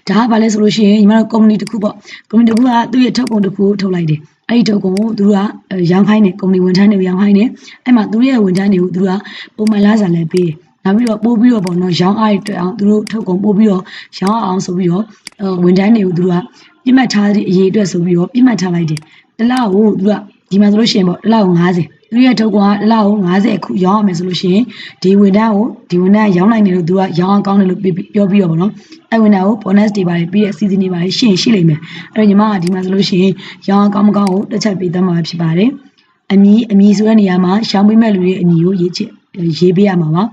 ဒါကဘာလဲဆိုလို့ရှိရင်ညီမတို့ company တစ်ခုပေါ့ company တစ်ခုကသူ့ရဲ့ထုတ်ကုန်တစ်ခုကိုထုတ်လိုက်တယ်အဲ့ဒီထုတ်ကုန်ကိုသူကရောင်းခိုင်းတယ် company ဝန်ထမ်းတွေကိုရောင်းခိုင်းတယ်အဲ့မှာသူတို့ရဲ့ဝန်ထမ်းတွေကိုသူကပုံမှန်လစာလည်းပေးတယ်နောက်ပြီးတော့ပို့ပြီးတော့ပေါ့နော်ရောင်းအားတွေတွေ့အောင်သူတို့ထုတ်ကုန်ပို့ပြီးတော့ရောင်းအောင်ဆိုပြီးတော့ဝန်ထမ်းတွေကိုသူကပြစ်မှတ်ထားတဲ့အရေးအတွက်ဆိုပြီးတော့ပြစ်မှတ်ထားလိုက်တယ်တစ်လကိုသူကဒီမှာဆိုလို့ရှိရင်ပေါ့တစ်လကို90သူရဲ့ထုတ်ကုန်ကတစ်လကို90အခုရောင်းရမယ်ဆိုလို့ရှိရင်ဒီဝန်ထမ်းရောင်းနိုင်တယ်လို့သူကရောင်းအောင်ကောင်းတယ်လို့ပြောပြီးတော့ပေါ့နော်အဲ့ဝန်ထမ်းကို bonus တွေပါတယ်ပြီးတဲ့ season တွေပါတယ်ရှိလိမ့်မယ်အဲ့တော့ညီမကဒီမှာဆိုလို့ရှိရင်ရောင်းအောင်ကောင်းမကောင်းကိုတစ်ချက်ပေးသမှာဖြစ်ပါတယ်အမည်ဆိုတဲ့နေရာမှာရှောင်းပေးမဲ့လူတွေအမည်ကိုရေးပေးရမှာပါ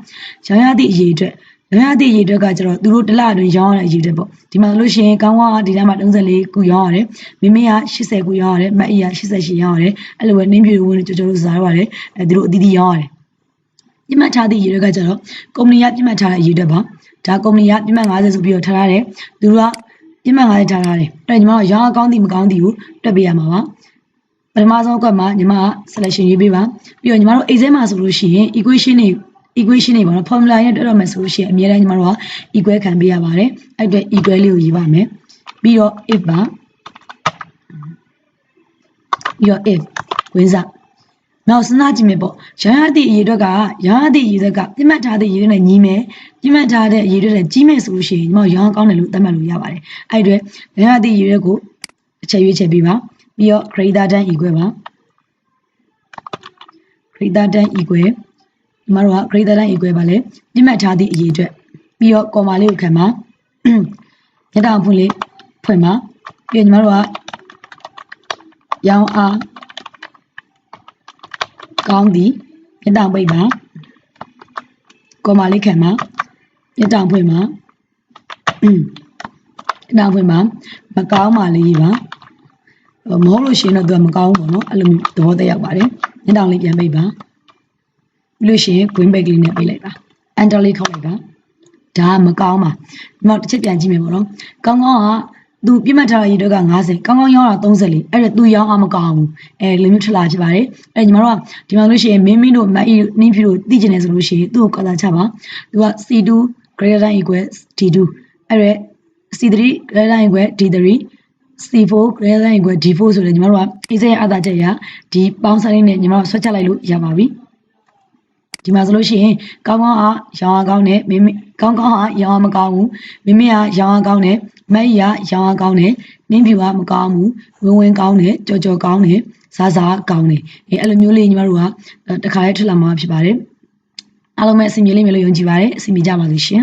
ရောင်းရသည့်အရေးအတွက်ကကျတော့သူတို့တစ်လအတွင်းရောင်းရတဲ့အရေးအတွက်ပေါ့ဒီမှာလို့ရှိရင်ကောင်းကောင်းဒီထဲမှာ34ခုရောင်းရတယ်မိမိက80ခုရောင်းရတယ်မအေးက88ရောင်းရတယ်အဲ့လိုပဲနင်းပြူဝင်ကြောတို့စားရတယ်သူတို့အသီးသီးရောင်းရတယ်ပြစ်မှတ်ထားသည့်အရေးအတွက်ကကျတော့ကုမ္ပဏီကပြစ်မှတ်ထားတဲ့အရေးအတွက်ပါဒါကုမ္ပဏီကပြစ်မှတ်50ဆိုပြီးတော့ထားရတယ်သူတို့ကပြစ်မှတ်50ထားရတယ်အဲ့ညီမတို့ရောင်းအကောင်းသည်မကောင်းသည်ကိုတွက်ပေးရမှာပါပထမဆုံးကွက်မှာညီမက selection ရေးပေးပါပြီးတော့ညီမတို့ exam မှာဆိုလို့ရှိရင် equation တွေပေါ့နော် formula နဲ့တွက်ရမယ်ဆိုလို့ရှိရင်အများတိုင်းညီမတို့က equal ခံပေးရပါတယ်အဲ့အတွက် equal လေးကိုရေးပါမယ်ပြီးတော့ if ပါပြီးတော့ if ဝင်စားနောက်စဉ်းစားကြည့်မယ်ပေါ့ရောင်းရသည့်အရေးအတွက်ကပြစ်မှတ်ထားသည့်အရေးအတွက်နဲ့ညီမယ်ပြစ်မှတ်ထားတဲ့အရေးအတွက်နဲ့ကြီးမယ်ဆိုလို့ရှိရင်ညီမတို့ရောင်းကောင်းတယ်လို့သတ်မှတ်လို့ရပါတယ်အဲ့အတွက်ရောင်းရသည့်အရေးအတွက်ကိုအချက်ရွေးချက်ပေးပါပြီးတော့ greater than equal ပါ greater than equal ညီမတို့က greater than equal ပါလေပြစ်မှတ်ထားသည့်အရေးအတွက်ပြီးတော့ comma လေးကိုခံပါညတောင်ဖွင့်လေးဖွင့်ပါပြီးတော့ညီမတို့ကရောင်းအားကောင်းသည်ညတောင်ပိတ်ပါ comma လေးခံပါညတောင်ဖွင့်ပါညတောင်ဖွင့်ပါမကောင်းပါလေးပါမဟုတ်လို့ရှိရင်တော့သူကမကောင်းဘူးပေါ့နော်အဲ့လိုမျိုးသဘောတရောက်ပါတယ်ညတောင်လေးပြန်ပိတ်ပါပြီးလို့ရှိရင် green bag လေးနဲ့ပိတ်လိုက်ပါ enter လေးခေါက်လိုက်ပါဒါကမကောင်းပါဒီမှာတစ်ချက်ပြန်ကြည့်မယ်ပေါ့နော်ကောင်းကသူပြစ်မှတ်ထားတဲ့ရေတွက်က90ကောင်းရောင်းတာ34အဲ့ဒါသူရောင်းအောင်မကောင်းဘူးလိုမျိုးထလာဖြစ်ပါတယ်အဲ့ညီမတို့ကဒီမှာလို့ရှိရင်မင်းတို့မအီနင်းဖြူတို့သိကျင်နေဆိုလို့ရှိရင်သူ့ကိုကစားချပါသူက C2 greater than equal D2 အဲ့ဒါ C3 greater than equal D3 C4 greater than equal D4 ဆိုတော့ညီမတို့ကအေးစဲအသာချက်ရဒီပေါင်းစပ်လေးနဲ့ညီမတို့ဆွဲချက်လိုက်လို့ရပါပြီဒီမှာဆိုလို့ရှိရင်ကောင်းရောင်းအားကောင်းတယ်မိမိကောင်းရောင်းအားမကောင်းဘူးမိမိကရောင်းအားကောင်းတယ်မက်ကြီးကရောင်းအားကောင်းတယ်နင်းဖြူကမကောင်းဘူးဝင်ကောင်းတယ်ကြော်ကောင်းတယ်စားကောင်းတယ်အဲ့လိုမျိုးလေးညီမတို့ကတခါလေးထွက်လာမှာဖြစ်ပါတယ်အားလုံးပဲအစီအမြေလေးမျိုးလို့ယုံကြည်ပါတယ်အစီအမြေကြပါလိမ့်ရှင်